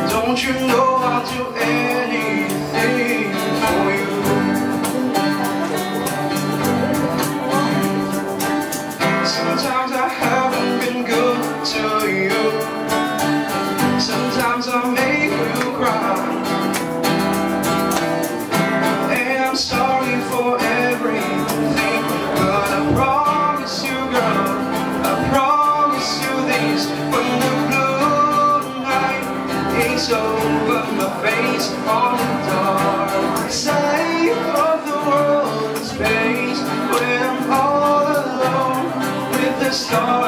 Don't you know I'll do anything for you? Sometimes I haven't been good to you. Sometimes I make you cry. And I'm sorry for everything, but I promise you, girl, I promise you this: when the blue night is over my face on the dark side of the world in space, when I'm all alone with the stars.